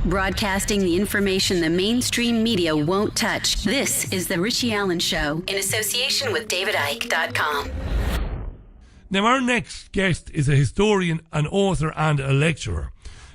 Broadcasting the information the mainstream media won't touch. This is The Richie Allen Show in association with DavidIke.com. Now, our next guest is a historian, an author, and a lecturer.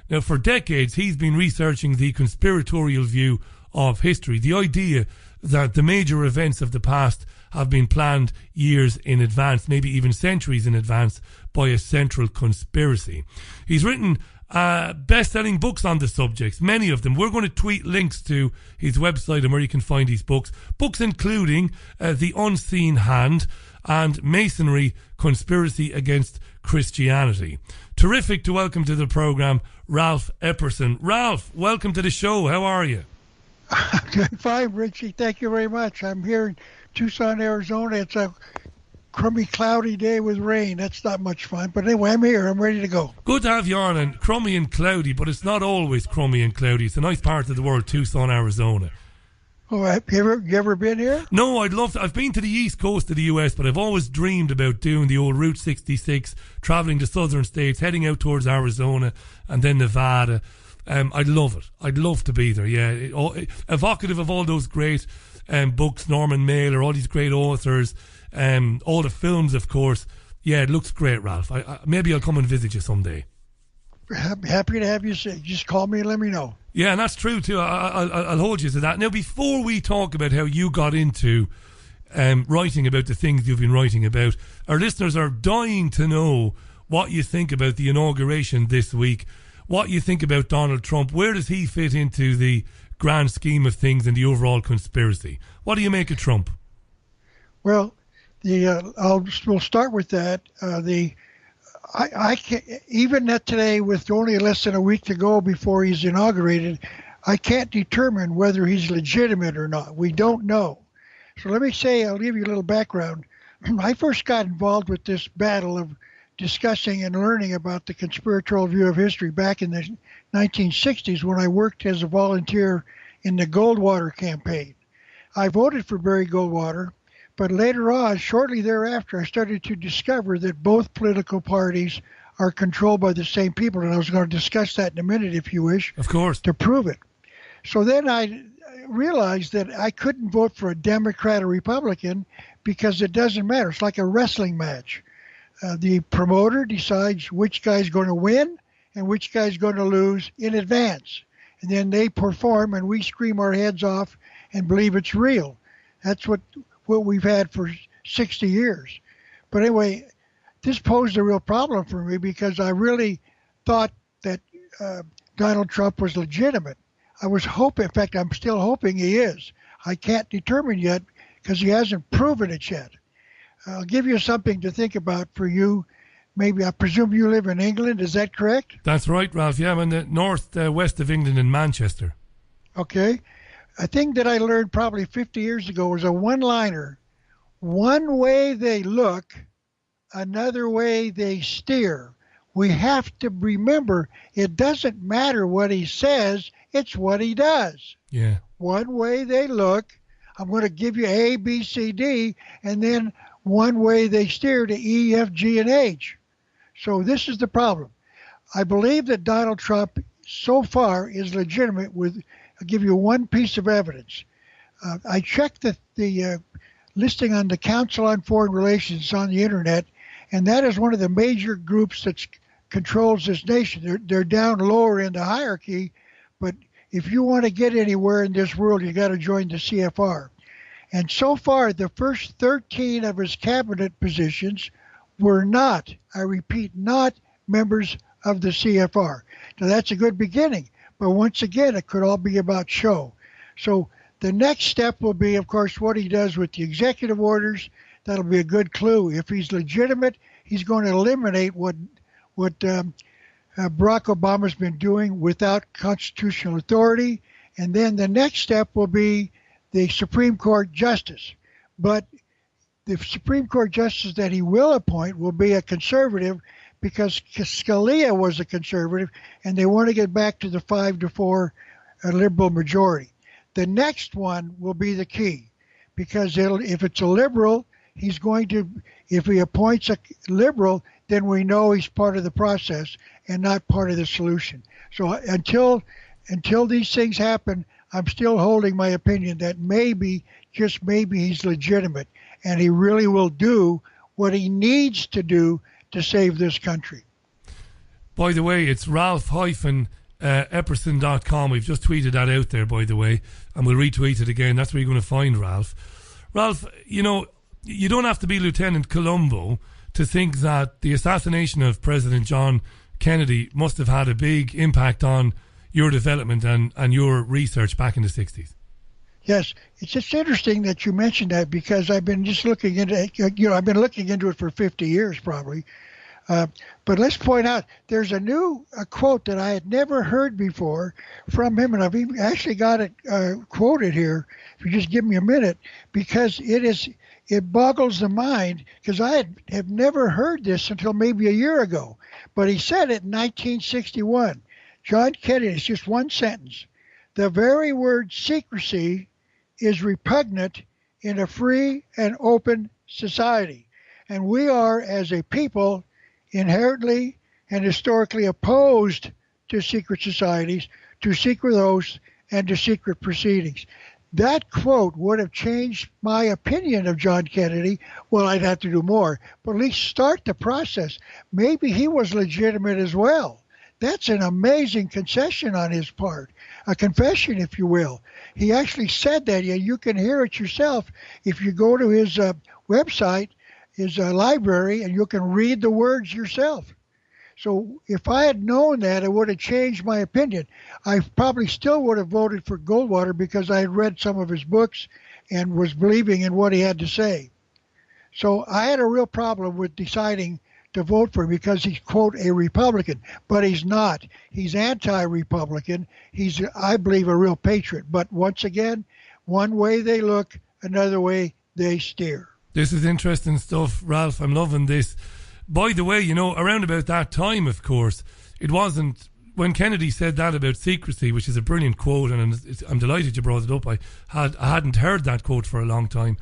Now, for decades, he's been researching the conspiratorial view of history, the idea that the major events of the past have been planned years in advance, maybe even centuries in advance, by a central conspiracy. He's written best-selling books on the subjects, many of them. We're going to tweet links to his website and where you can find these books. Books including The Unseen Hand and Masonry, Conspiracy Against Christianity. Terrific to welcome to the programme Ralph Epperson. Ralph, welcome to the show. How are you? Fine, Richie. Thank you very much. I'm here in Tucson, Arizona. It's a crummy, cloudy day with rain. That's not much fun. But anyway, I'm here. I'm ready to go. Good to have you on. And crummy and cloudy, but it's not always crummy and cloudy. It's a nice part of the world, Tucson, Arizona. Oh, have you ever been here? No, I'd love to. I've been to the east coast of the US, but I've always dreamed about doing the old Route 66, travelling to southern states, heading out towards Arizona and then Nevada. I'd love it. I'd love to be there, yeah. Evocative of all those great books, Norman Mailer, all these great authors, all the films, of course. Yeah, it looks great, Ralph. Maybe I'll come and visit you someday. Happy to have you. Just call me and let me know. Yeah, and that's true too. I'll hold you to that. Now, before we talk about how you got into writing about the things you've been writing about, our listeners are dying to know what you think about the inauguration this week, what you think about Donald Trump. Where does he fit into the grand scheme of things and the overall conspiracy? What do you make of Trump? Well, we'll start with that. I can't, even today, with only less than a week to go before he's inaugurated, I can't determine whether he's legitimate or not. We don't know. So let me say, I'll give you a little background. I first got involved with this battle of discussing and learning about the conspiratorial view of history back in the 1960s when I worked as a volunteer in the Goldwater campaign. I voted for Barry Goldwater, but later on, shortly thereafter, I started to discover that both political parties are controlled by the same people, and I was going to discuss that in a minute, if you wish. Of course. To prove it. So then I realized that I couldn't vote for a Democrat or Republican because it doesn't matter. It's like a wrestling match. The promoter decides which guy's going to win and which guy's going to lose in advance. And then they perform, and we scream our heads off and believe it's real. That's what we've had for 60 years. But anyway, this posed a real problem for me because I really thought that Donald Trump was legitimate. I was hoping, in fact, I'm still hoping he is. I can't determine yet because he hasn't proven it yet. I'll give you something to think about for you. Maybe, I presume you live in England, is that correct? That's right, Ralph. Yeah, I'm in the north-west of England in Manchester. Okay. A thing that I learned probably 50 years ago was a one-liner. One way they look, another way they steer. We have to remember it doesn't matter what he says, it's what he does. Yeah. One way they look, I'm going to give you A, B, C, D, and then one way they steer to E, F, G, and H. So this is the problem. I believe that Donald Trump so far is legitimate with, I'll give you one piece of evidence. I checked the listing on the Council on Foreign Relations on the internet, and that is one of the major groups that controls this nation. They're down lower in the hierarchy, but if you want to get anywhere in this world, you got to join the CFR. And so far, the first 13 of his cabinet positions were not, I repeat, not members of the CFR. Now, that's a good beginning. But once again, it could all be about show. So the next step will be, of course, what he does with the executive orders. That'll be a good clue. If he's legitimate, he's going to eliminate what Barack Obama's been doing without constitutional authority. And then the next step will be the Supreme Court justice. But the Supreme Court justice that he will appoint will be a conservative, because Scalia was a conservative, and they want to get back to the 5-4 liberal majority. The next one will be the key, because if it's a liberal, he's going to, if he appoints a liberal, then we know he's part of the process and not part of the solution. So until until these things happen, I'm still holding my opinion that maybe, just maybe, he's legitimate and he really will do what he needs to do to save this country. By the way, it's Ralph-Epperson.com. We've just tweeted that out there, by the way, and we'll retweet it again. That's where you're going to find Ralph. Ralph, you know, you don't have to be Lieutenant Columbo to think that the assassination of President John Kennedy must have had a big impact on your development and your research back in the 60s. Yes, it's just interesting that you mentioned that, because I've been just looking into it. I've been looking into it for 50 years probably. But let's point out, there's a quote that I had never heard before from him, and I've even actually got it quoted here, if you just give me a minute, because it boggles the mind, because I have never heard this until maybe a year ago. But he said it in 1961. John Kennedy, it's just one sentence. The very word secrecy is repugnant in a free and open society. And we are, as a people, inherently and historically opposed to secret societies, to secret oaths, and to secret proceedings. That quote would have changed my opinion of John Kennedy. Well, I'd have to do more, but at least start the process. Maybe he was legitimate as well. That's an amazing concession on his part, a confession, if you will. He actually said that. You can hear it yourself if you go to his website, his library, and you can read the words yourself. So if I had known that, it would have changed my opinion. I probably still would have voted for Goldwater because I had read some of his books and was believing in what he had to say. So I had a real problem with deciding to vote for him because he's, quote, a Republican. But he's not. He's anti-Republican. He's, I believe, a real patriot. But once again, one way they look, another way they steer. This is interesting stuff, Ralph. I'm loving this. By the way, you know, around about that time, of course, it wasn't, when Kennedy said that about secrecy, which is a brilliant quote, and I'm delighted you brought it up. I hadn't heard that quote for a long time.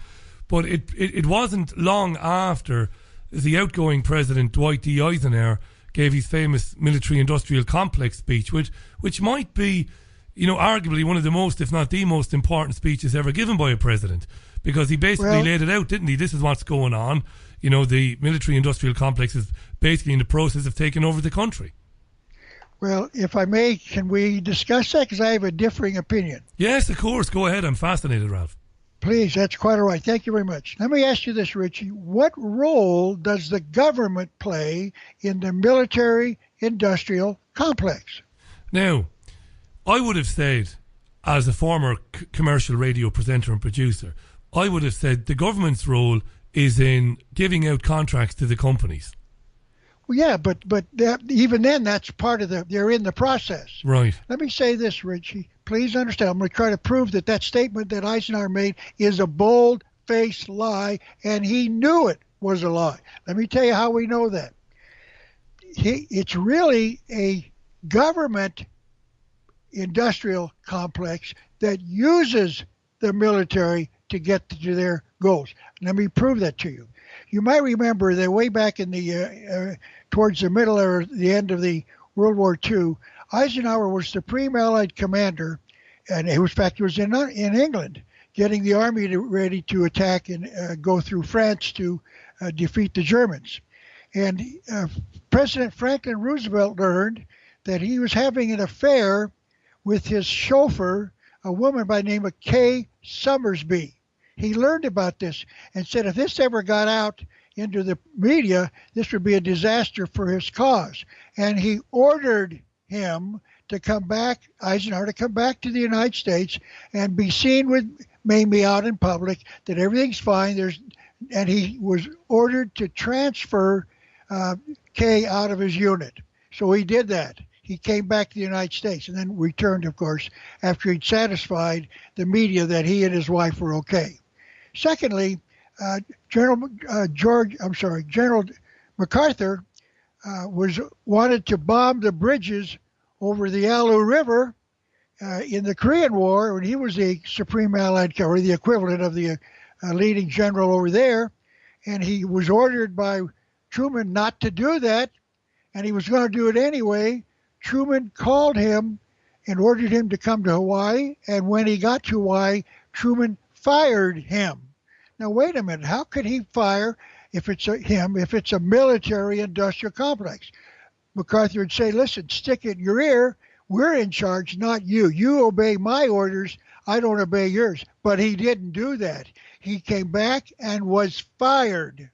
But it wasn't long after the outgoing president, Dwight D. Eisenhower, gave his famous military-industrial complex speech, which might be, you know, arguably one of the most, if not the most important speeches ever given by a president, because he basically laid it out, didn't he? This is what's going on. You know, the military-industrial complex is basically in the process of taking over the country. Well, if I may, can we discuss that? Because I have a differing opinion. Yes, of course. Go ahead. I'm fascinated, Ralph. Please, that's quite all right. Thank you very much. Let me ask you this, Richie. What role does the government play in the military-industrial complex? Now, I would have said, as a former commercial radio presenter and producer, I would have said the government's role is in giving out contracts to the companies. Well, yeah, but even then, that's part of they're in the process. Right. Let me say this, Richie. Please understand, I'm going to try to prove that statement that Eisenhower made is a bold-faced lie, and he knew it was a lie. Let me tell you how we know that. It's really a government industrial complex that uses the military to get to their goals. Let me prove that to you. You might remember that way back in the towards the middle or the end of the World War II, Eisenhower was Supreme Allied Commander, and he was in England, getting the army ready to attack and go through France to defeat the Germans. And President Franklin Roosevelt learned that he was having an affair with his chauffeur, a woman by the name of Kay Summersby. He learned about this and said if this ever got out into the media, this would be a disaster for his cause. And he ordered him to come back, Eisenhower, to come back to the United States and be seen with Mamie out in public, that everything's fine. And he was ordered to transfer Kay out of his unit. So he did that. He came back to the United States and then returned, of course, after he'd satisfied the media that he and his wife were okay. Secondly, General MacArthur wanted to bomb the bridges over the Yalu River in the Korean War when he was the Supreme Allied, or the equivalent of the leading general over there, and he was ordered by Truman not to do that, and he was going to do it anyway. Truman called him and ordered him to come to Hawaii. And when he got to Hawaii, Truman fired him. Now, wait a minute. How could he fire if it's a military-industrial complex? MacArthur would say, listen, stick it in your ear. We're in charge, not you. You obey my orders. I don't obey yours. But he didn't do that. He came back and was fired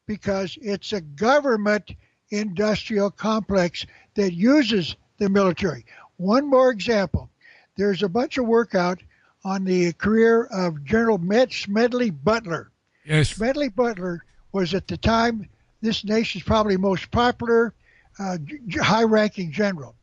because it's a government industrial complex that uses the military. One more example. There's a bunch of work out on the career of General Smedley Butler. Yes. Smedley Butler was at the time this nation's probably most popular high-ranking general.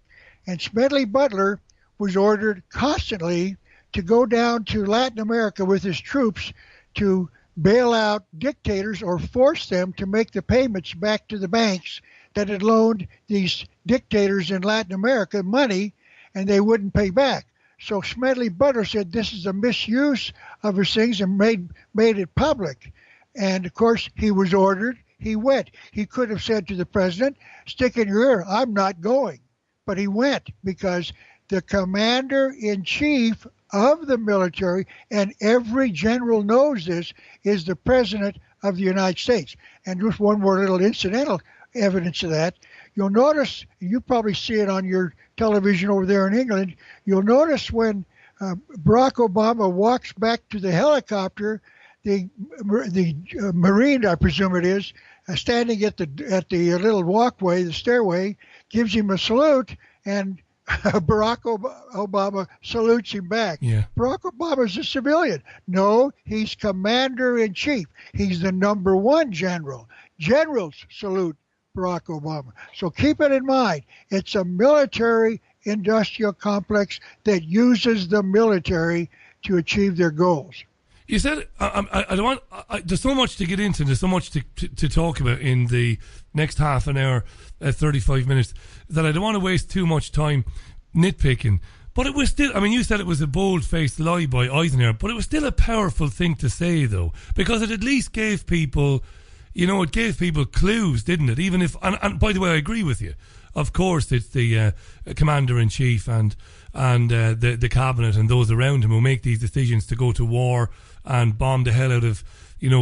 And Smedley Butler was ordered constantly to go down to Latin America with his troops to bail out dictators or force them to make the payments back to the banks that had loaned these dictators in Latin America money, and they wouldn't pay back. So Smedley Butler said this is a misuse of his things and made it public. And, of course, he was ordered. He went. He could have said to the president, stick in your ear, I'm not going. But he went because the commander-in-chief of the military, and every general knows this, is the president of the United States. And just one more little incidental evidence of that. You'll notice, you probably see it on your television over there in England, you'll notice when Barack Obama walks back to the helicopter, the Marine, I presume it is, standing at the little walkway, the stairway, gives him a salute, and Barack Obama salutes him back. Yeah. Barack Obama's a civilian. No, he's commander-in-chief. He's the number one general. Generals salute Barack Obama. So keep it in mind. It's a military-industrial complex that uses the military to achieve their goals. You said, I don't want, there's so much to get into, there's so much to talk about in the next half an hour, 35 minutes, that I don't want to waste too much time nitpicking. But it was still, I mean, you said it was a bold-faced lie by Eisenhower, but it was still a powerful thing to say, though, because it at least gave people, it gave people clues, didn't it? Even if, and by the way, I agree with you. Of course, it's the commander-in-chief and the cabinet and those around him who make these decisions to go to war and bomb the hell out of,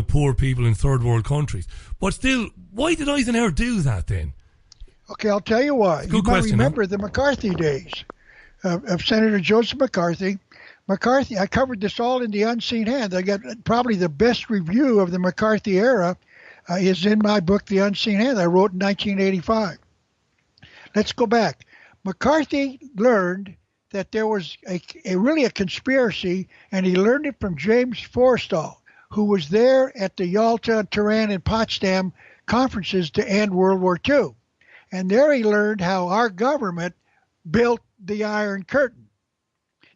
poor people in third world countries. But still, why did Eisenhower do that then? Okay, I'll tell you why. You might remember the McCarthy days of Senator Joseph McCarthy. I covered this all in The Unseen Hand. I got probably the best review of the McCarthy era is in my book, The Unseen Hand. I wrote in 1985. Let's go back. McCarthy learned that there was really a conspiracy, and he learned it from James Forrestal, who was there at the Yalta, Tehran, and Potsdam conferences to end World War II. And there he learned how our government built the Iron Curtain.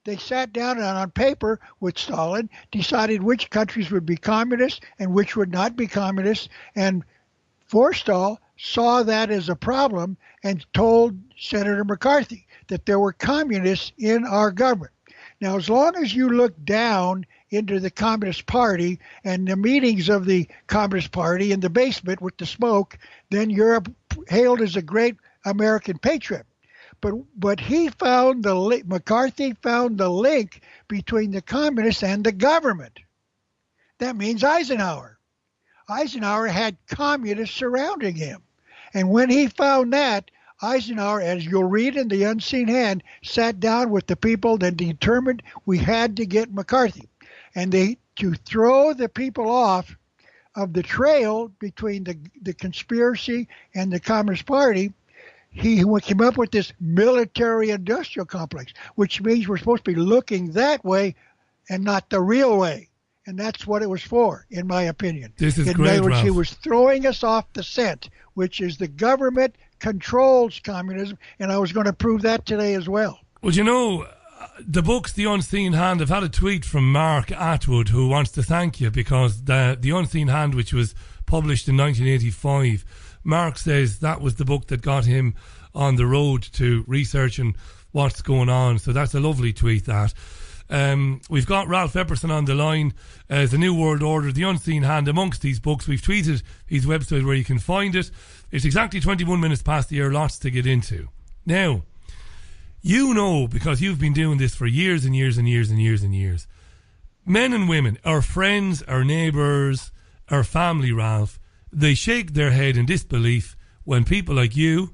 They sat down and on paper with Stalin, decided which countries would be communist and which would not be communist, and Forrestal saw that as a problem and told Senator McCarthy that there were communists in our government. Now, as long as you look down into the Communist Party and the meetings of the Communist Party in the basement with the smoke, then you're hailed as a great American patriot. But he found McCarthy found the link between the communists and the government. That means Eisenhower. Eisenhower had communists surrounding him. And when he found that, Eisenhower, as you'll read in The Unseen Hand, sat down with the people that determined we had to get McCarthy. And to throw the people off of the trail between the conspiracy and the Communist Party, he came up with this military-industrial complex, which means we're supposed to be looking that way and not the real way. And that's what it was for, in my opinion. This is great, In other words, Ralph. he was throwing us off the scent, which is the government controls communism, and I was going to prove that today as well. Well, the book's The Unseen Hand. I've had a tweet from Mark Atwood who wants to thank you because the Unseen Hand, which was published in 1985, Mark says that was the book that got him on the road to researching what's going on. So that's a lovely tweet, that. We've got Ralph Epperson on the line as The New World Order, The Unseen Hand, amongst these books. We've tweeted his website where you can find it. It's exactly 21 minutes past the hour, lots to get into. Now, You know, because you've been doing this for years and years and years and years and years. Men and women, our friends, our neighbours, our family, Ralph, they shake their head in disbelief when people like you,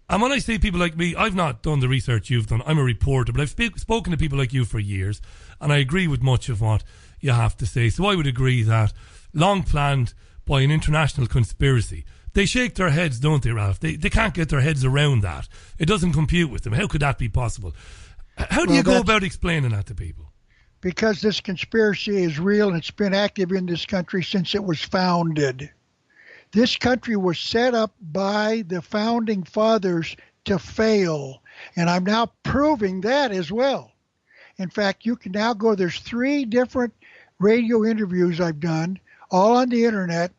and when I say people like me, I've not done the research you've done. I'm a reporter, but I've spoken to people like you for years, and I agree with much of what you have to say. So I would agree that, long planned by an international conspiracy, they shake their heads, don't they, Ralph? They can't get their heads around that. It doesn't compute with them. How could that be possible? How do you go about explaining that to people? Because this conspiracy is real and it's been active in this country since it was founded. This country was set up by the founding fathers to fail. And I'm now proving that as well. In fact, you can now go, there's 3 different radio interviews I've done, all on the internet,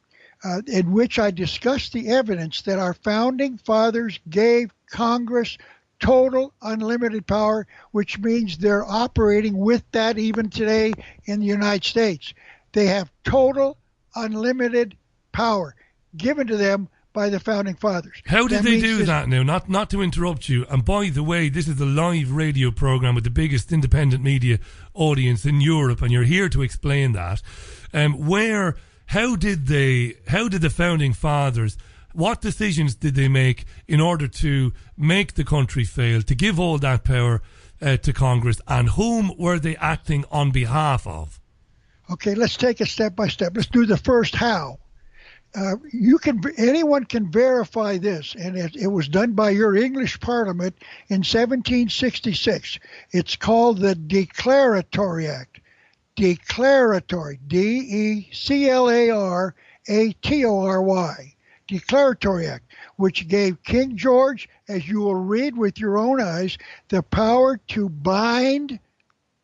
in which I discuss the evidence that our founding fathers gave Congress total unlimited power, which means they're operating with that even today in the United States. They have total unlimited power given to them by the founding fathers. How did they do that now? Not to interrupt you. And by the way, this is a live radio program with the biggest independent media audience in Europe, and you're here to explain that. How did the founding fathers, what decisions did they make in order to make the country fail, to give all that power to Congress, and whom were they acting on behalf of? Okay, let's take it step by step. Let's do the first how. Anyone can verify this, and it was done by your English Parliament in 1766. It's called the Declaratory Act. Declaratory, D-E-C-L-A-R-A-T-O-R-Y, Declaratory Act, which gave King George, as you will read with your own eyes, the power to bind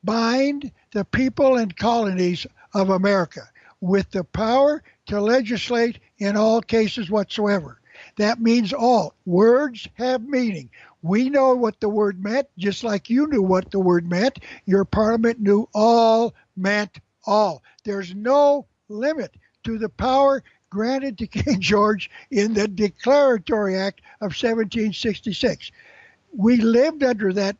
the people and colonies of America with the power to legislate in all cases whatsoever. That means all. Words have meaning. We know what the word meant, just like you knew what the word meant. Your parliament knew all meant all. There's no limit to the power granted to King George in the Declaratory Act of 1766. We lived under that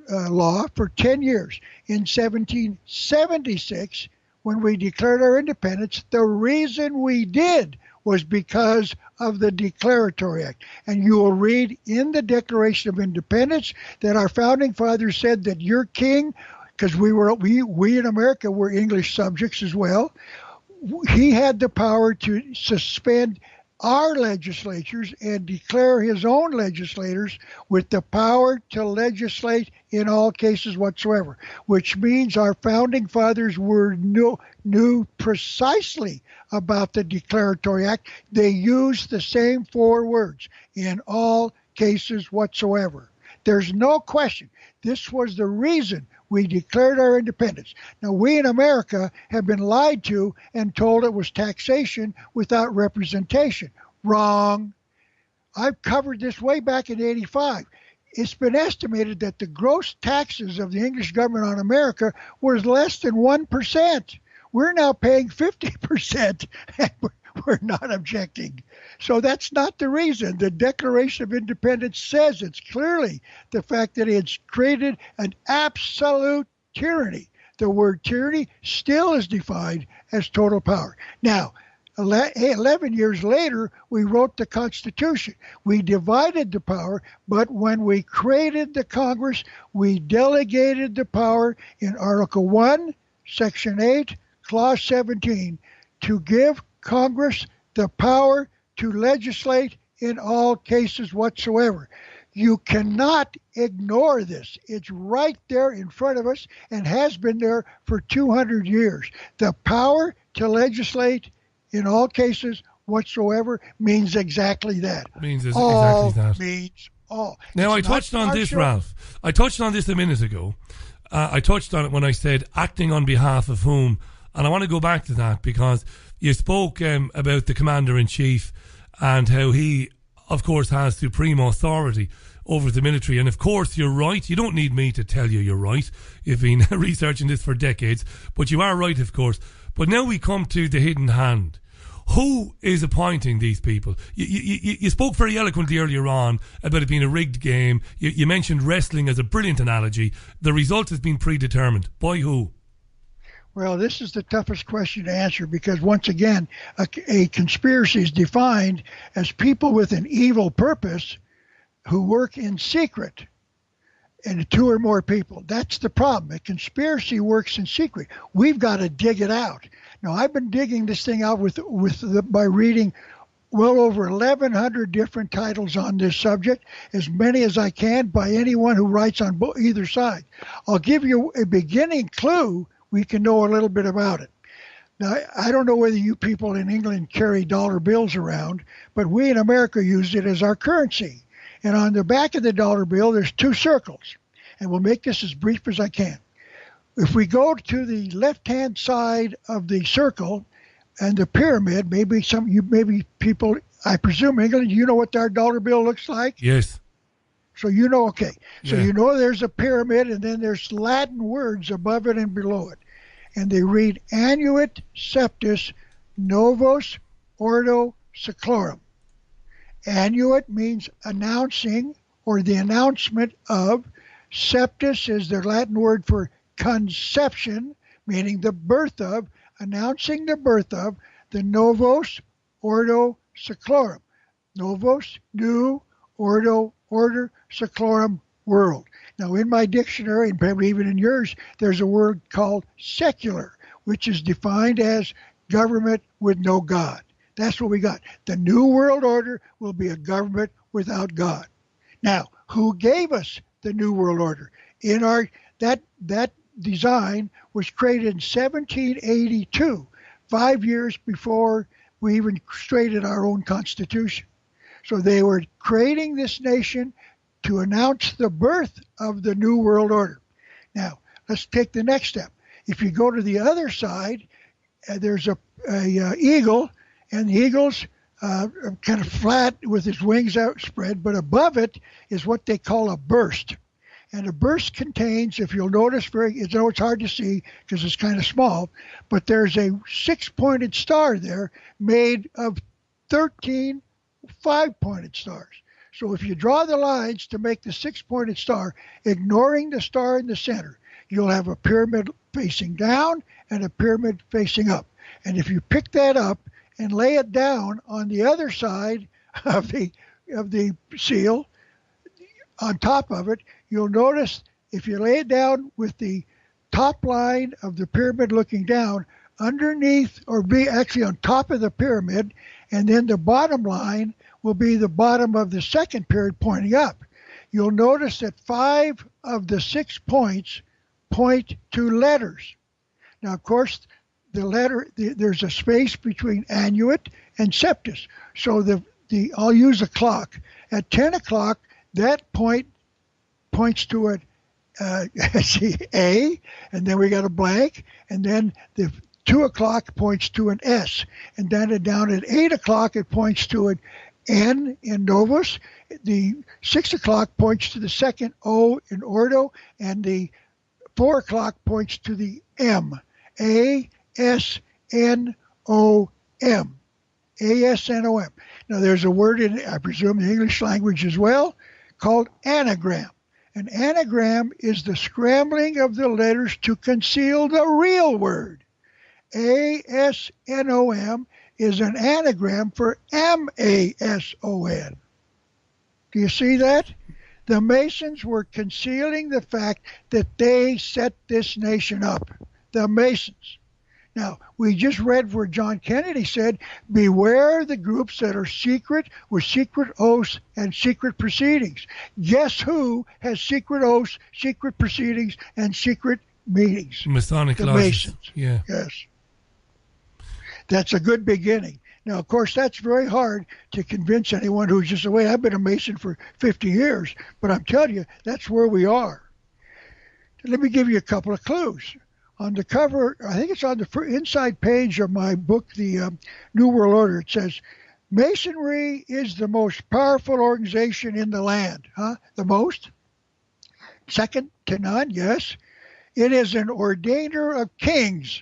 law for 10 years. In 1776, when we declared our independence, the reason we did was because of the Declaratory Act. And you will read in the Declaration of Independence that our founding fathers said that your king, because we in America were English subjects as well, he had the power to suspend our legislatures and declare his own legislators with the power to legislate in all cases whatsoever, which means our founding fathers knew precisely about the Declaratory Act. They used the same 4 words, in all cases whatsoever. There's no question. This was the reason we declared our independence. Now, we in America have been lied to and told it was taxation without representation. Wrong. I've covered this way back in '85. It's been estimated that the gross taxes of the English government on America was less than 1%. We're now paying 50%, and we're not objecting. So that's not the reason. The Declaration of Independence says it's clearly the fact that it's created an absolute tyranny. The word tyranny still is defined as total power. Now, 11 years later, we wrote the Constitution. We divided the power, but when we created the Congress, we delegated the power in Article 1, Section 8, Clause 17, to give Congress the power to legislate in all cases whatsoever. You cannot ignore this. It's right there in front of us and has been there for 200 years. The power to legislate in all cases whatsoever means exactly that. Means all exactly that. Means all. Now, I touched on this, Ralph. I touched on this a minute ago. I touched on it when I said acting on behalf of whom. And I want to go back to that because you spoke about the Commander-in-Chief and how he, of course, has supreme authority over the military. And, of course, you're right. You don't need me to tell you you're right. You've been researching this for decades. But you are right, of course. But now we come to the hidden hand. Who is appointing these people? You spoke very eloquently earlier on about it being a rigged game. You mentioned wrestling as a brilliant analogy. The result has been predetermined. By who? Well, this is the toughest question to answer because, once again, a conspiracy is defined as people with an evil purpose who work in secret, and two or more people. That's the problem. A conspiracy works in secret. We've got to dig it out. Now, I've been digging this thing out by reading well over 1,100 different titles on this subject, as many as I can by anyone who writes on either side. I'll give you a beginning clue. We can know a little bit about it. Now, I don't know whether you people in England carry dollar bills around, but we in America use it as our currency. And on the back of the dollar bill, there's two circles. And we'll make this as brief as I can. If we go to the left-hand side of the circle and the pyramid, maybe people, I presume England, you know what our dollar bill looks like? Yes. So you know, okay. So Yeah. you know there's a pyramid, and then there's Latin words above it and below it. And they read Annuit Septis Novos Ordo Seclorum. Annuit means announcing or the announcement of. Septis is the Latin word for conception, meaning the birth of, announcing the birth of the Novos Ordo Seclorum. Novos, new, ordo, order, seclorum, world. Now, in my dictionary, and probably even in yours, there's a word called secular, which is defined as government with no God. That's what we got. The New World Order will be a government without God. Now, who gave us the New World Order? In that design was created in 1782, 5 years before we even created our own Constitution. So they were creating this nation to announce the birth of the New World Order. Now, let's take the next step. If you go to the other side, there's a eagle, and the eagle's kind of flat with its wings outspread, but above it is what they call a burst. And a burst contains, if you'll notice, it's hard to see because it's kind of small, but there's a 6-pointed star there made of 13 5-pointed stars. So if you draw the lines to make the 6-pointed star, ignoring the star in the center, you'll have a pyramid facing down and a pyramid facing up. And if you pick that up and lay it down on the other side of the seal, on top of it, you'll notice if you lay it down with the top line of the pyramid looking down, underneath, or be actually on top of the pyramid, and then the bottom line will be the bottom of the second pyramid pointing up. You'll notice that 5 of the 6 points point to letters. Now, of course, there's a space between annuit and septus. So I'll use a clock. At 10 o'clock, that point points to an A, and then we got a blank, and then the 2 o'clock points to an S, and then down at 8 o'clock it points to an N in Novus. The 6 o'clock points to the second O in Ordo, and the 4 o'clock points to the M. A-S-N-O-M. A-S-N-O-M. Now there's a word in, I presume, the English language as well, called anagram. An anagram is the scrambling of the letters to conceal the real word. A-S-N-O-M is an anagram for M-A-S-O-N. Do you see that? The Masons were concealing the fact that they set this nation up. The Masons. Now, we just read where John Kennedy said, beware the groups that are secret with secret oaths and secret proceedings. Guess who has secret oaths, secret proceedings, and secret meetings? Masonic the lodges. Masons. Yeah. Yes. That's a good beginning. Now, of course, that's very hard to convince anyone who's just, wait, I've been a Mason for 50 years, but I'm telling you, that's where we are. Let me give you a couple of clues. On the cover, I think it's on the inside page of my book, The New World Order, it says, Masonry is the most powerful organization in the land. Huh? The most? Second to none, yes. It is an ordainer of kings.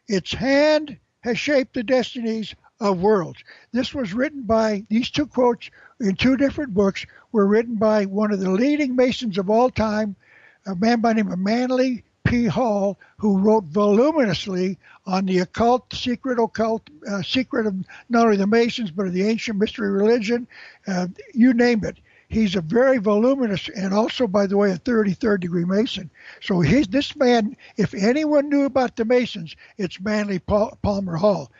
Its hand has shaped the destinies of worlds. This was written by, these two quotes in two different books were written by one of the leading Masons of all time, a man by the name of Manly P. Hall, who wrote voluminously on the secret of not only the Masons, but of the ancient mystery religion, you name it. He's a very voluminous and also, by the way, a 33rd degree Mason. So this man, if anyone knew about the Masons, it's Manly Palmer Hall.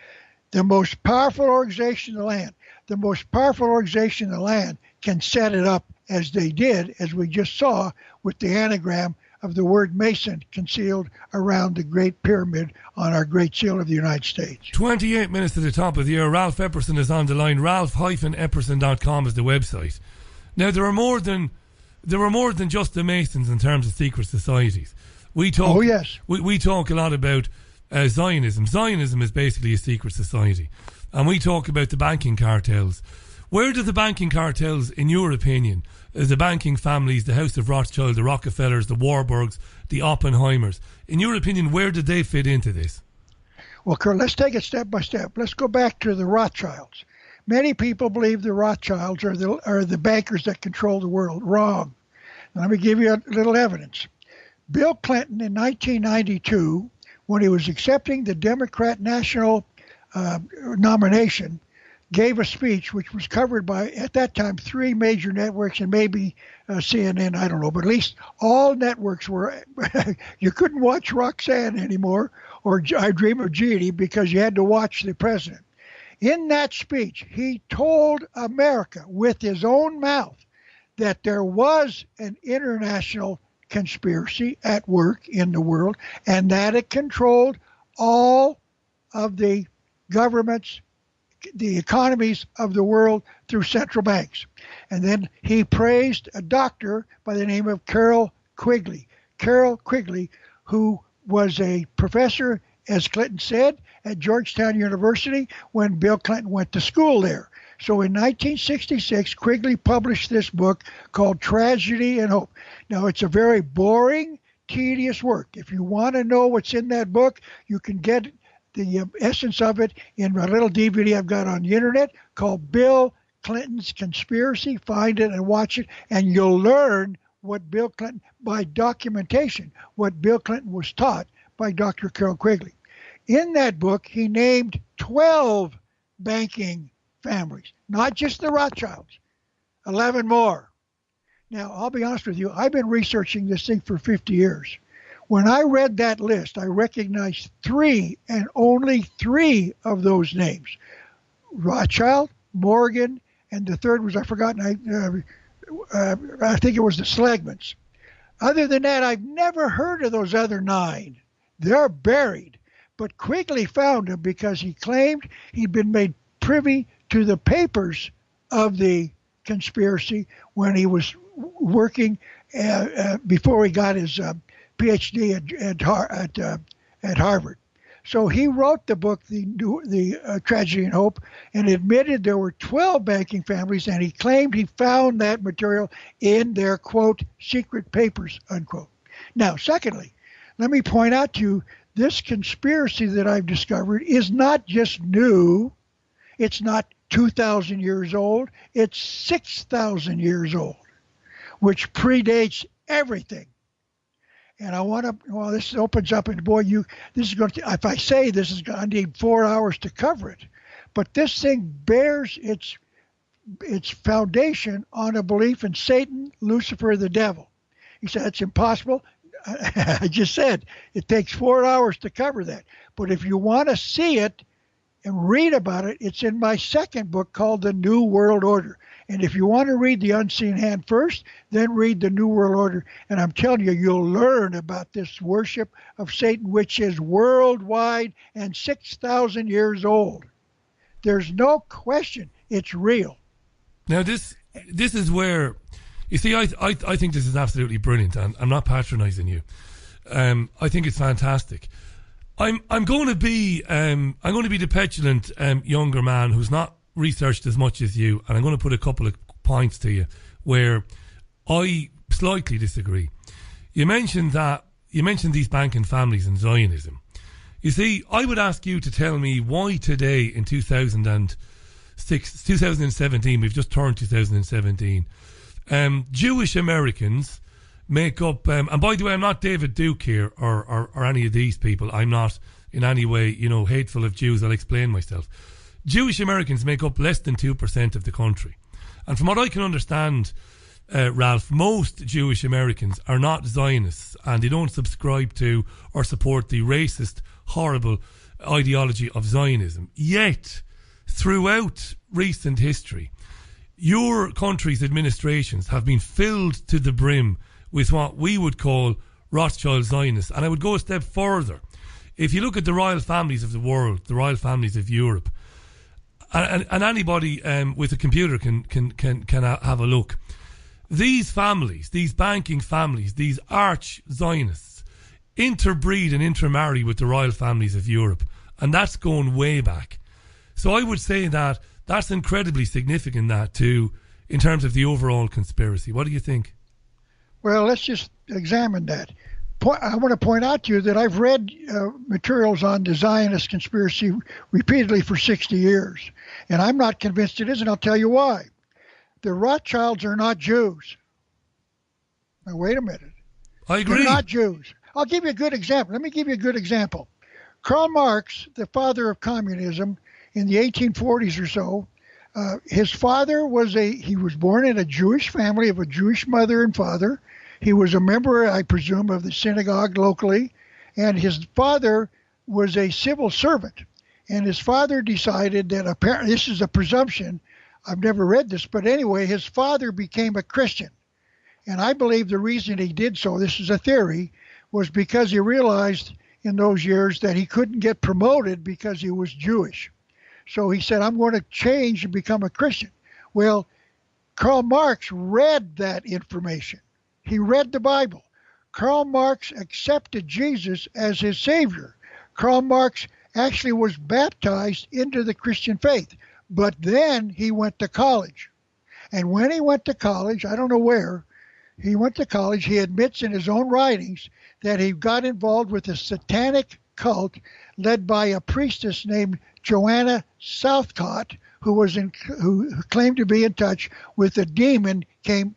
The most powerful organization in the land. The most powerful organization in the land can set it up as they did, as we just saw with the anagram of the word Mason concealed around the Great Pyramid on our Great Seal of the United States. 28 minutes to the top of the hour. Ralph Epperson is on the line. Ralph-Epperson.com is the website. Now, there were more than just the Masons in terms of secret societies. We talk a lot about Zionism. Zionism is basically a secret society. And we talk about the banking cartels. Where do the banking cartels, in your opinion, the banking families, the House of Rothschild, the Rockefellers, the Warburgs, the Oppenheimers, in your opinion, where did they fit into this? Well, Kurt, let's take it step by step. Let's go back to the Rothschilds. Many people believe the Rothschilds are the bankers that control the world. Wrong. Let me give you a little evidence. Bill Clinton in 1992, when he was accepting the Democrat national nomination, gave a speech which was covered by, at that time, 3 major networks and maybe CNN, I don't know, but at least all networks were, you couldn't watch Roxanne anymore or I Dream of Jeannie because you had to watch the president. In that speech, he told America with his own mouth that there was an international conspiracy at work in the world and that it controlled all of the governments, the economies of the world through central banks. And then he praised a doctor by the name of Carroll Quigley. Carroll Quigley, who was a professor, as Clinton said, at Georgetown University when Bill Clinton went to school there. So in 1966, Quigley published this book called Tragedy and Hope. Now, it's a very boring, tedious work. If you want to know what's in that book, you can get the essence of it in a little DVD I've got on the internet called Bill Clinton's Conspiracy. Find it and watch it, and you'll learn what Bill Clinton, by documentation, what Bill Clinton was taught by Dr. Carroll Quigley. In that book, he named 12 banking families, not just the Rothschilds, 11 more. Now, I'll be honest with you, I've been researching this thing for 50 years. When I read that list, I recognized 3 and only 3 of those names. Rothschild, Morgan, and the third was, I've forgotten, I think it was the Slegmans. Other than that, I've never heard of those other 9. They're buried. But Quigley found them because he claimed he'd been made privy to the papers of the conspiracy when he was working before he got his PhD at Harvard. So he wrote the book, the Tragedy and Hope, and admitted there were 12 banking families, and he claimed he found that material in their, quote, secret papers, unquote. Now, secondly, let me point out to you, this conspiracy that I've discovered is not just new. It's not 2,000 years old. It's 6,000 years old, which predates everything. And I want to, well, this opens up, and boy, this is going to, if I say this is going to need 4 hours to cover it. But this thing bears its foundation on a belief in Satan, Lucifer, the devil. He said it's impossible. I just said it takes 4 hours to cover that. But if you want to see it and read about it, it's in my second book called The New World Order. And if you want to read The Unseen Hand first, then read The New World Order. And I'm telling you, you'll learn about this worship of Satan, which is worldwide and 6,000 years old. There's no question it's real. Now, this is where... You see, I think this is absolutely brilliant, and I'm not patronising you. I think it's fantastic. I'm going to be the petulant younger man who's not researched as much as you, and I'm going to put a couple of points to you where I slightly disagree. You mentioned these banking families and Zionism. You see, I would ask you to tell me why today in 2017, we've just turned 2017, Jewish Americans make up, and by the way, I'm not David Duke here or any of these people. I'm not in any way, hateful of Jews. I'll explain myself. Jewish Americans make up less than 2% of the country. And from what I can understand, Ralph, most Jewish Americans are not Zionists, and they don't subscribe to or support the racist, horrible ideology of Zionism. Yet, throughout recent history, your country's administrations have been filled to the brim with what we would call Rothschild Zionists. And I would go a step further. If you look at the royal families of the world, the royal families of Europe, and anybody with a computer can have a look. These families, these banking families, these arch Zionists, interbreed and intermarry with the royal families of Europe, and that's going way back. So I would say that that's incredibly significant. In terms of the overall conspiracy. What do you think? Well, let's just examine that. I want to point out to you that I've read materials on the Zionist conspiracy repeatedly for 60 years, and I'm not convinced it is, and I'll tell you why. The Rothschilds are not Jews. Now, wait a minute. I agree. They're not Jews. I'll give you a good example. Let me give you a good example. Karl Marx, the father of communism in the 1840s or so, his father was born in a Jewish family of a Jewish mother and father. He was a member, I presume, of the synagogue locally, and his father was a civil servant. And his father decided that apparently, this is a presumption, I've never read this, but anyway, his father became a Christian. And I believe the reason he did so, this is a theory, was because he realized in those years that he couldn't get promoted because he was Jewish. So he said, I'm going to change and become a Christian. Well, Karl Marx read that information. He read the Bible. Karl Marx accepted Jesus as his Savior. Karl Marx actually was baptized into the Christian faith, but then he went to college. And when he went to college, I don't know where, he went to college, he admits in his own writings that he got involved with a satanic cult led by a priestess named Joanna Southcott, who claimed to be in touch with a demon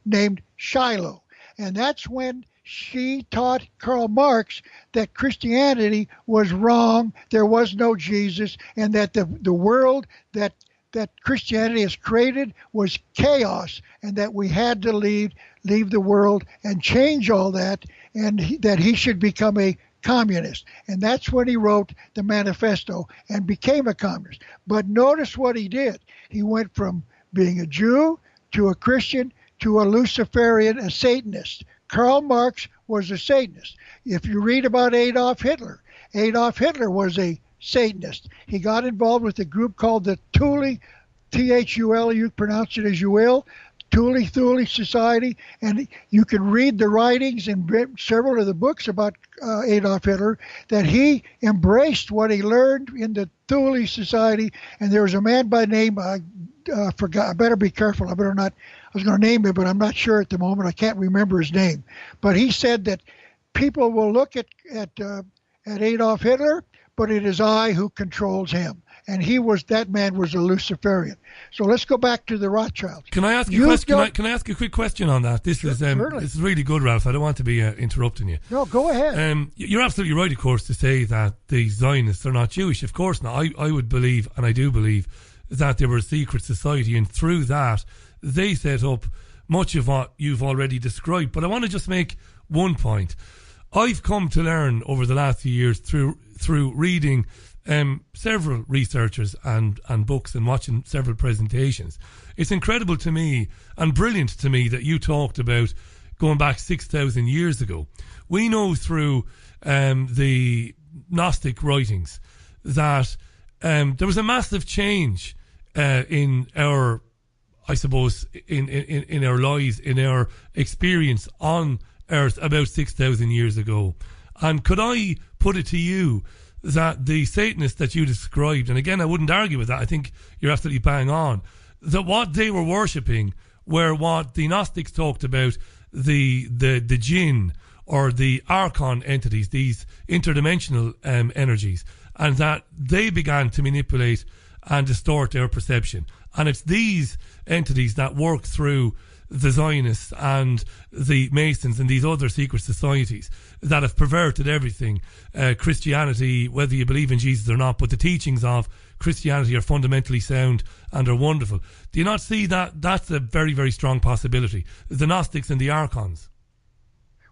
named Shiloh. And that's when she taught Karl Marx that Christianity was wrong, there was no Jesus, and that the world that Christianity has created was chaos, and that we had to leave the world and change all that, and that he should become a communist. And that's when he wrote the manifesto and became a communist. But notice what he did. He went from being a Jew to a Christian to a Luciferian, a Satanist. Karl Marx was a Satanist. If you read about Adolf Hitler was a Satanist. He got involved with a group called the Thule, Thul, you pronounce it as you will, Thule Society, and you can read the writings in several of the books about Adolf Hitler, that he embraced what he learned in the Thule Society. And there was a man by name, I better be careful, I was going to name him, but I'm not sure at the moment, I can't remember his name. But he said that people will look at Adolf Hitler, but it is I who controls him. And that man was a Luciferian. So let's go back to the Rothschilds. Can I ask you a question? Can I ask a quick question on that? This is really good, Ralph. I don't want to be interrupting you. No, go ahead. You're absolutely right, of course, to say that the Zionists are not Jewish. Of course not. I would believe, and I do believe, that they were a secret society, and through that, they set up much of what you've already described. But I want to just make one point. I've come to learn over the last few years through reading several researchers and books and watching several presentations. It's incredible to me and brilliant to me that you talked about going back 6,000 years ago. We know through the Gnostic writings that there was a massive change in our, I suppose, in our lives, in our experience on Earth about 6,000 years ago. And could I put it to you that the Satanists that you described, and again, I wouldn't argue with that, I think you're absolutely bang on, that what they were worshipping were what the Gnostics talked about, the jinn or the archon entities, these interdimensional energies. and that they began to manipulate and distort their perception. And it's these entities that work through the Zionists and the Masons and these other secret societies that have perverted everything. Christianity, whether you believe in Jesus or not, but the teachings of Christianity are fundamentally sound and are wonderful. Do you not see that that's a very, very strong possibility? The Gnostics and the Archons.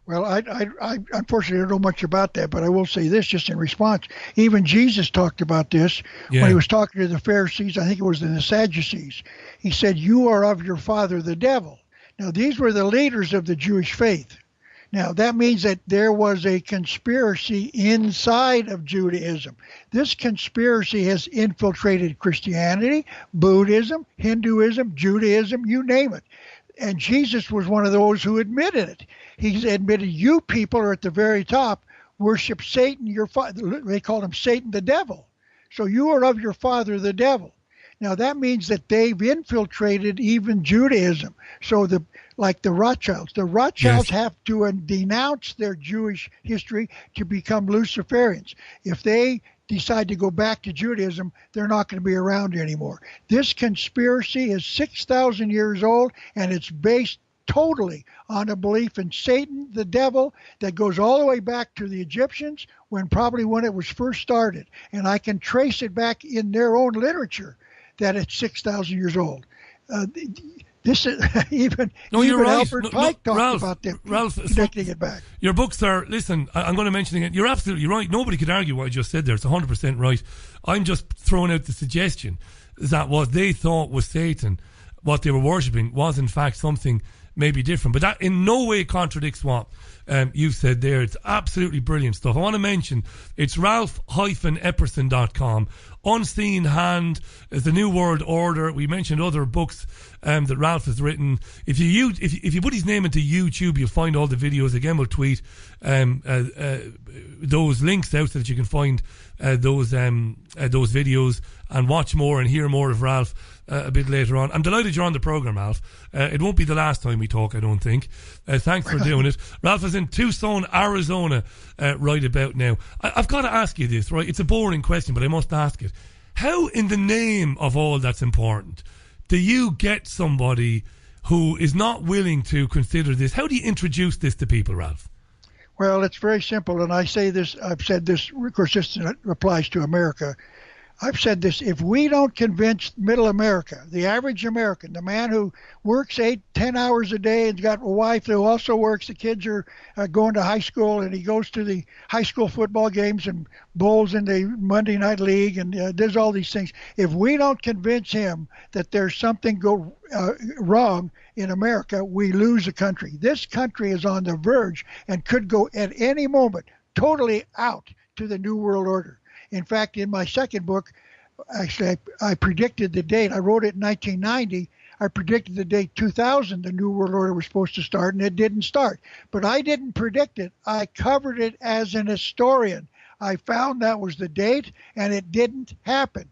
Well, I unfortunately don't know much about that, but I will say this just in response. Even Jesus talked about this when he was talking to the Pharisees. I think it was the Sadducees. He said, "You are of your father, the devil." Now, these were the leaders of the Jewish faith. Now, that means that there was a conspiracy inside of Judaism. This conspiracy has infiltrated Christianity, Buddhism, Hinduism, Judaism, you name it. And Jesus was one of those who admitted it. He admitted, you people are at the very top, worship Satan, your father. They called him Satan the devil. So you are of your father the devil. Now that means that they've infiltrated even Judaism. So like the Rothschilds have to denounce their Jewish history to become Luciferians. If they decide to go back to Judaism, they're not going to be around anymore. This conspiracy is 6,000 years old, and it's based totally on a belief in Satan, the devil, that goes all the way back to the Egyptians, when it was first started. And I can trace it back in their own literature that it's 6,000 years old. This is even right. Albert Pike talked Ralph, about them, Ralph, connecting it back. Your books are, listen, I'm going to mention again, you're absolutely right. Nobody could argue what I just said there. It's 100% right. I'm just throwing out the suggestion that what they thought was Satan, what they were worshipping, was in fact something maybe different. But that in no way contradicts what you've said there. It's absolutely brilliant stuff. I want to mention it's ralph-epperson.com. Unseen Hand is the New World Order. We mentioned other books that Ralph has written. If you put his name into YouTube, you'll find all the videos. Again, we'll tweet those links out so that you can find those videos and watch more and hear more of Ralph a bit later on. I'm delighted you're on the program, Ralph. It won't be the last time we talk, I don't think. Thanks for doing it. Ralph is in Tucson, Arizona right about now. I've got to ask you this, right? It's a boring question, but I must ask it. How, in the name of all that's important, do you get somebody who is not willing to consider this? How do you introduce this to people, Ralph? Well, it's very simple, and I say this, I've said this, of course, this applies to America. I've said this, if we don't convince middle America, the average American, the man who works 8-10 hours a day and's got a wife who also works, the kids are going to high school, and he goes to the high school football games and bowls in the Monday Night League and does all these things. If we don't convince him that there's something wrong in America, we lose the country. This country is on the verge and could go at any moment totally out to the New World Order. In fact, in my second book, actually, I predicted the date. I wrote it in 1990. I predicted the date 2000, the New World Order was supposed to start, and it didn't start. But I didn't predict it. I covered it as an historian. I found that was the date, and it didn't happen.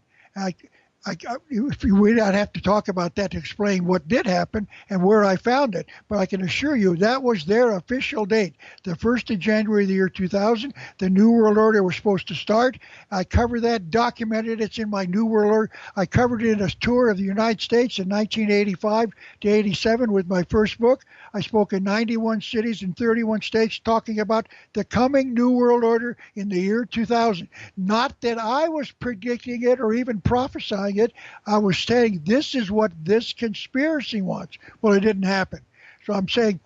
We'd have to talk about that to explain what did happen and where I found it. But I can assure you that was their official date. The 1st of January of the year 2000, the New World Order was supposed to start. I covered that, documented it. It's in my New World Order. I covered it in a tour of the United States in 1985 to 87 with my first book. I spoke in 91 cities in 31 states talking about the coming New World Order in the year 2000. Not that I was predicting it or even prophesying it. I was saying this is what this conspiracy wants. Well, it didn't happen. So I'm saying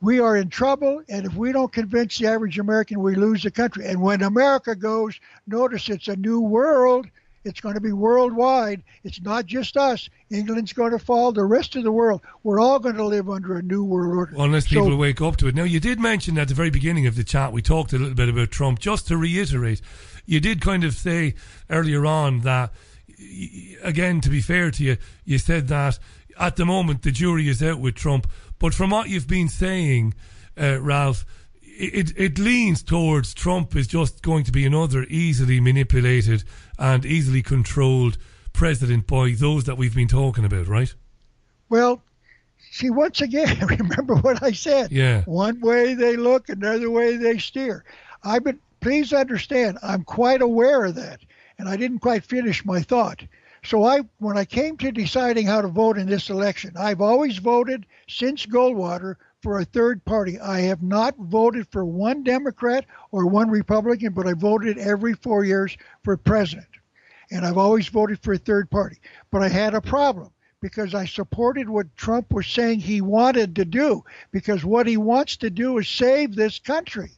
we are in trouble, and if we don't convince the average American, we lose the country. And when America goes, notice it's a new world. It's going to be worldwide. It's not just us. England's going to fall. The rest of the world, we're all going to live under a new world order. Well, unless people wake up to it. Now, you did mention at the very beginning of the chat, we talked a little bit about Trump. Just to reiterate, you did kind of say earlier on that, again, to be fair to you, you said that at the moment the jury is out with Trump. But from what you've been saying, Ralph, it leans towards Trump is just going to be another easily manipulated and easily controlled president by those that we've been talking about, right? Well, see, once again, remember what I said. Yeah. One way they look, another way they steer. I've been please understand, I'm quite aware of that, and I didn't quite finish my thought. So when I came to deciding how to vote in this election, I've always voted since Goldwater for a third party. I have not voted for one Democrat or one Republican, but I voted every 4 years for president. And I've always voted for a third party. But I had a problem because I supported what Trump was saying he wanted to do, because what he wants to do is save this country.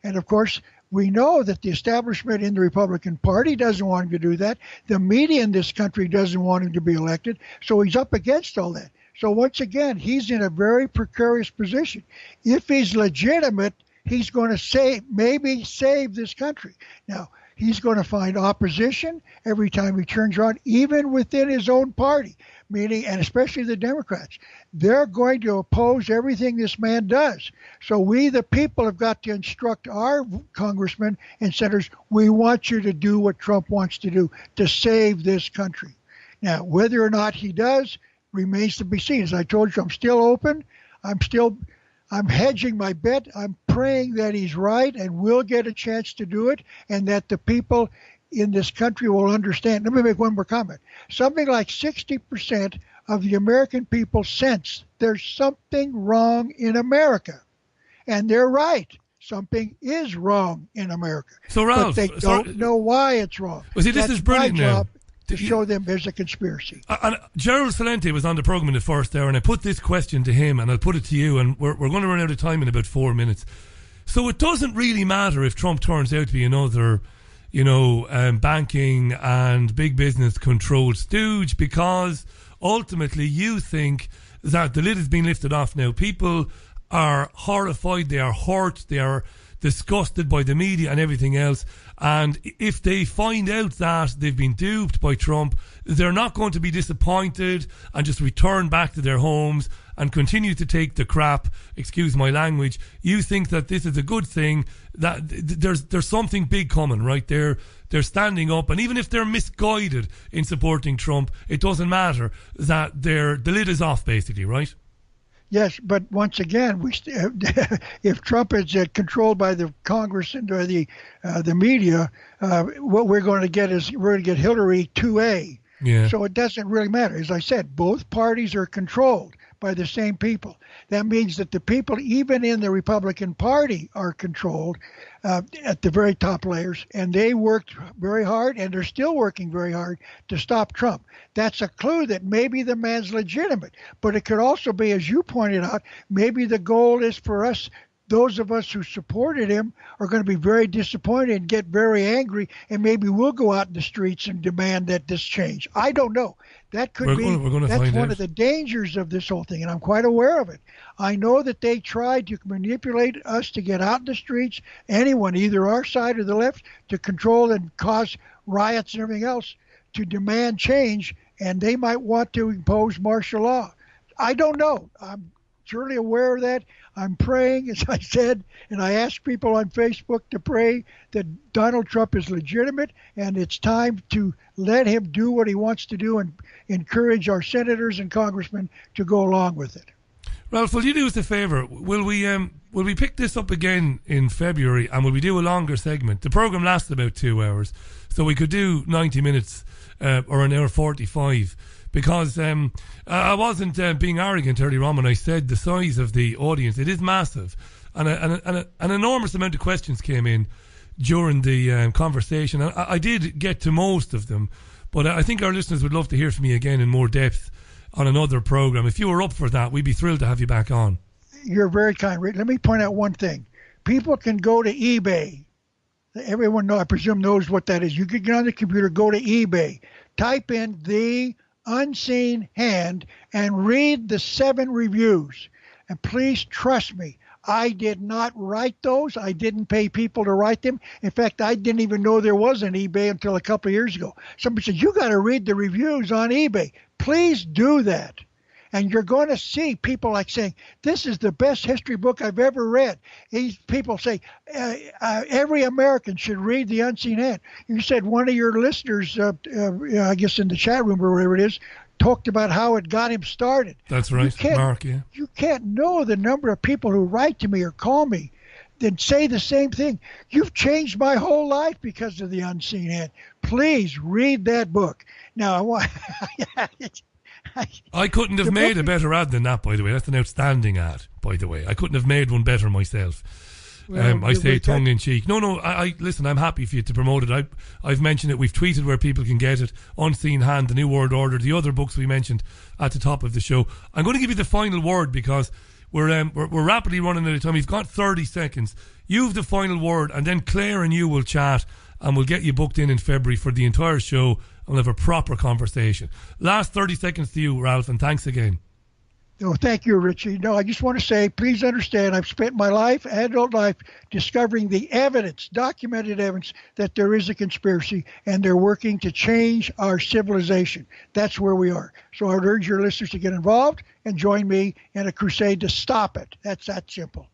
And of course, we know that the establishment in the Republican Party doesn't want him to do that. The media in this country doesn't want him to be elected. So he's up against all that. So once again, he's in a very precarious position. If he's legitimate, he's going to maybe save this country. Now, he's going to find opposition every time he turns around, even within his own party, meaning, and especially the Democrats. They're going to oppose everything this man does. So we, the people, have got to instruct our congressmen and senators, we want you to do what Trump wants to do to save this country. Now, whether or not he does remains to be seen. As I told you, I'm still open. I'm hedging my bet. I'm praying that he's right and we'll get a chance to do it, and that the people in this country will understand. Let me make one more comment. Something like 60% of the American people sense there's something wrong in America. And they're right. Something is wrong in America. So, Ralph, but they don't know why it's wrong. Well, see, this is brilliant my job now. To show them there's a conspiracy. And Gerald Salente was on the program in the first hour, and I put this question to him, and I'll put it to you, and we're going to run out of time in about 4 minutes. So it doesn't really matter if Trump turns out to be another, banking and big business controlled stooge, because ultimately you think that the lid has been lifted off now. People are horrified, they are hurt, they are disgusted by the media and everything else. And if they find out that they've been duped by Trump, they're not going to be disappointed and just return back to their homes and continue to take the crap, excuse my language. You think that this is a good thing, that there's something big coming, right? They're standing up, and even if they're misguided in supporting Trump, it doesn't matter, that the lid is off, basically, right? Yes, but once again, if Trump is controlled by the Congress and the media, what we're going to get is Hillary 2A. Yeah. So it doesn't really matter. As I said, both parties are controlled by the same people. That means that the people, even in the Republican Party, are controlled at the very top layers, and they worked very hard, and they're still working very hard to stop Trump. That's a clue that maybe the man's legitimate, but it could also be, as you pointed out, maybe the goal is for us, those of us who supported him are going to be very disappointed and get very angry, and maybe we'll go out in the streets and demand that this change. I don't know. That could that's one of the dangers of this whole thing, and I'm quite aware of it. I know that they tried to manipulate us to get out in the streets, anyone, either our side or the left, to control and cause riots and everything else, to demand change, and they might want to impose martial law. I don't know. I'm certainly aware of that. I'm praying, as I said, and I ask people on Facebook to pray that Donald Trump is legitimate, and it's time to let him do what he wants to do and encourage our senators and congressmen to go along with it. Ralph, will you do us a favour? Will we pick this up again in February, and will we do a longer segment? The programme lasts about 2 hours, so we could do 90 minutes or an hour 45. Because I wasn't being arrogant earlier on when I said the size of the audience. It is massive. And an enormous amount of questions came in during the conversation. And I did get to most of them. But I think our listeners would love to hear from you again in more depth on another program. If you were up for that, we'd be thrilled to have you back on. You're very kind, Rick. Let me point out one thing. People can go to eBay. Everyone, I presume, knows what that is. You can get on the computer, go to eBay, type in The Unseen Hand, and read the 7 reviews. And please trust me, I did not write those. I didn't pay people to write them. In fact, I didn't even know there was an eBay until a couple of years ago. Somebody said, you got to read the reviews on eBay. Please do that. And you're going to see people like saying, this is the best history book I've ever read. These people say, every American should read The Unseen Hand. You said one of your listeners, I guess in the chat room or whatever it is, talked about how it got him started. That's right, Mark, yeah. You can't know the number of people who write to me or call me then say the same thing. You've changed my whole life because of the unseen hand. Please read that book. Now, I want. I couldn't have made a better ad than that, by the way. That's an outstanding ad, by the way. I couldn't have made one better myself. Well, I say tongue in cheek. No, I listen, I'm happy for you to promote it. I've mentioned it. We've tweeted where people can get it. Unseen Hand, The New World Order, the other books we mentioned at the top of the show. I'm going to give you the final word because we're rapidly running out of time. You've got 30 seconds. You've the final word, and then Claire and you will chat, and we'll get you booked in February for the entire show, and we'll have a proper conversation. Last 30 seconds to you, Ralph, and thanks again. No, thank you, Richie. No, I just want to say, please understand, I've spent my adult life, discovering the evidence, documented evidence, that there is a conspiracy, and they're working to change our civilization. That's where we are. So I would urge your listeners to get involved and join me in a crusade to stop it. That's that simple.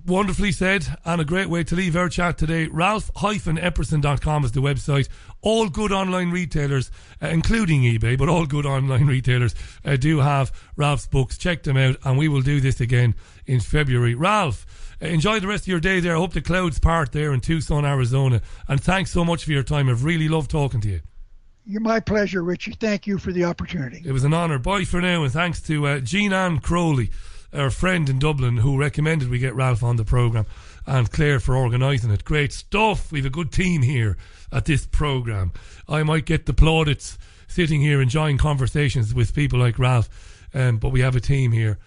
Wonderfully said, and a great way to leave our chat today. Ralph-Epperson.com is the website. All good online retailers, including eBay, but all good online retailers do have Ralph's books. Check them out, and we will do this again in February. Ralph, enjoy the rest of your day there. I hope the clouds part there in Tucson, Arizona, and thanks so much for your time. I've really loved talking to you. You're my pleasure, Richie. Thank you for the opportunity. It was an honour. Bye for now, and thanks to Jean Ann Crowley, our friend in Dublin, who recommended we get Ralph on the programme, and Claire for organising it. Great stuff. We've a good team here at this programme. I might get the plaudits sitting here enjoying conversations with people like Ralph, but we have a team here